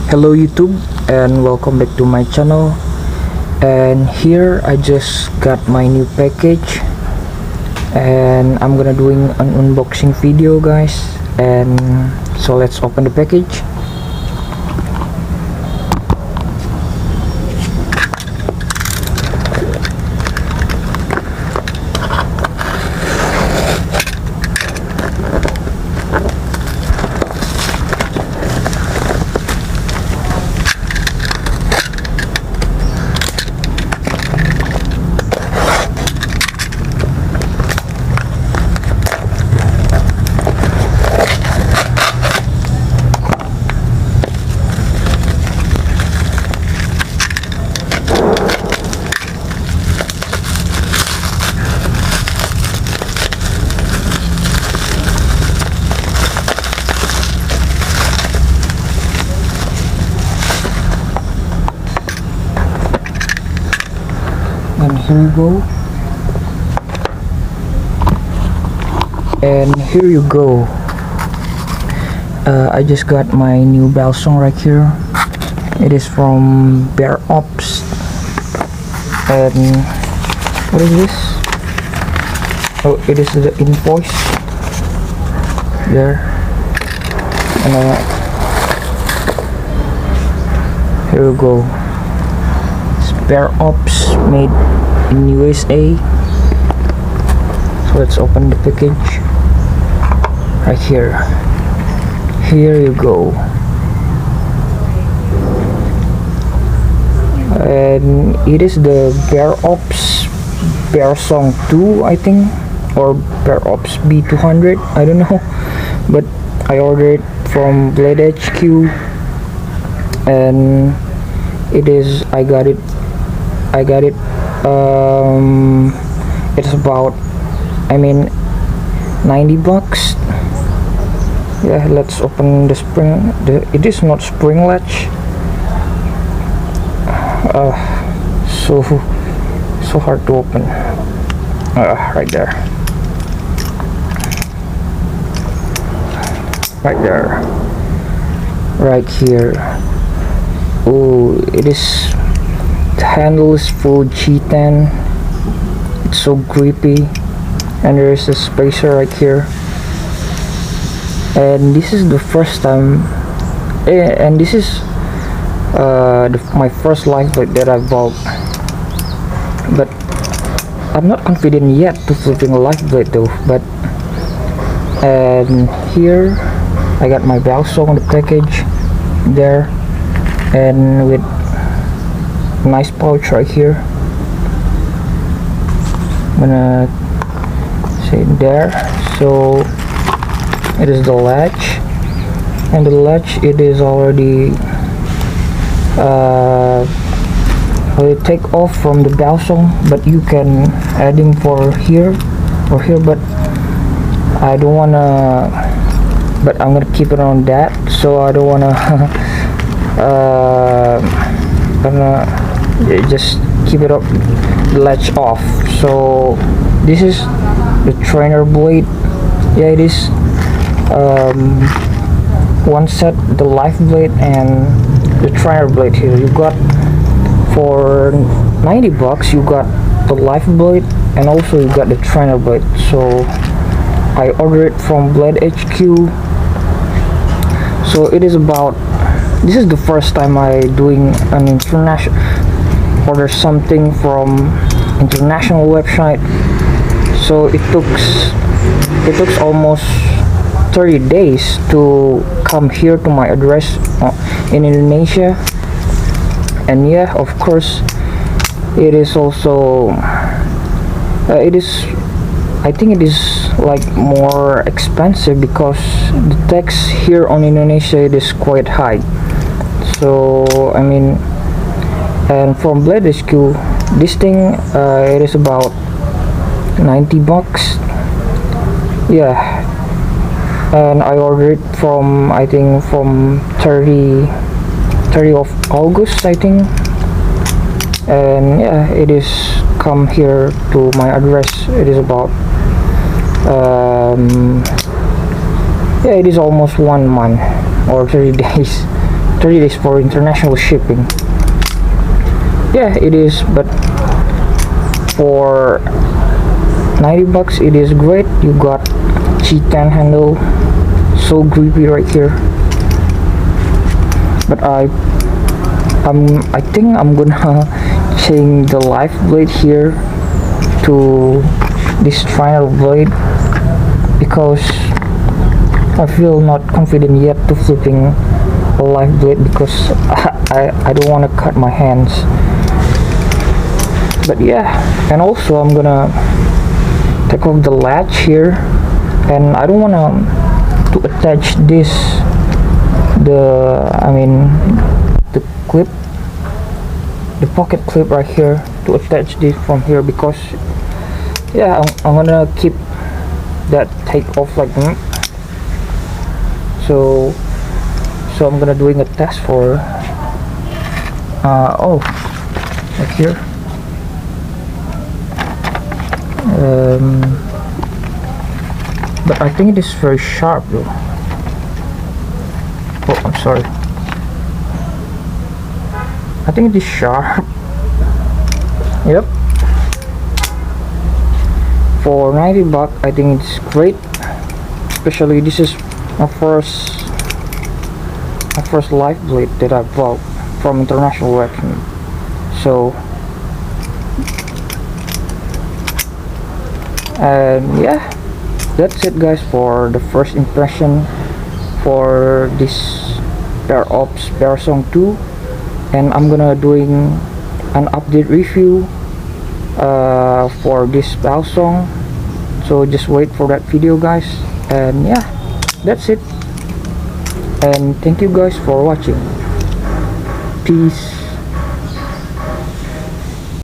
Hello YouTube, and welcome back to my channel. And here I just got my new package, and I'm gonna doing an unboxing video, guys. And so let's open the package. And here you go. And here you go. I just got my new balisong right here. It is from Bear Ops. And what is this? Oh, it is the invoice there. And here we go. It's Bear Ops made in USA. So let's open the package right here. Here you go. And it is the Bear Ops Balisong 2, I think, or Bear Ops B200, I don't know, but I ordered from Blade HQ, and it is I got it it's about, I mean, 90 bucks. Yeah, let's open the spring. It is not spring latch. So hard to open. Right there, right here. Oh, it is. The handle is full G10. It's so grippy, and there is a spacer right here. And this is the first time, and this is my first life blade that I bought. But I'm not confident yet to flipping a life blade though. But and here I got my balisong on the package there, and with nice pouch right here. I'm gonna say there. So it is the latch, and the latch, it is already take off from the balisong, but you can add him for here or here, but I don't wanna, but I'm gonna keep it on that, so I don't wanna just keep it up, the latch off. So this is the trainer blade. Yeah, it is one set, the life blade and the trainer blade. Here you got, for 90 bucks you got the life blade, and also you got the trainer blade. So I ordered it from Blade HQ. So it is about, this is the first time I doing an international order, something from international website. So it took almost 30 days to come here to my address in Indonesia. And yeah, of course, it is also I think it is like more expensive, because the tax here on Indonesia, it is quite high. So I mean, and from Blade HQ, this thing it is about 90 bucks. Yeah, and I ordered it from, I think, from 30 of August, I think. And yeah, it is come here to my address. It is about yeah, it is almost 1 month or 30 days 30 days for international shipping. Yeah, it is, but for 90 bucks it is great. You got G10 handle, so grippy right here. But I think I'm gonna change the life blade here to this trial blade because I feel not confident yet to flipping a life blade because I don't want to cut my hands. But yeah, and also I'm gonna take off the latch here, and I don't want to attach this the clip, the pocket clip right here, to attach this from here because yeah, I'm gonna keep that take off like that. So I'm gonna doing a test for right here. But I think it is very sharp though. Oh, I'm sorry. I think it is sharp. Yep. For 90 bucks, I think it's great. Especially this is my first life blade that I bought from international wrestling. So and yeah, that's it guys for the first impression for this Bear Ops Balisong 2, and I'm gonna doing an update review for this Balisong, so just wait for that video guys. And yeah, that's it, and thank you guys for watching. Peace.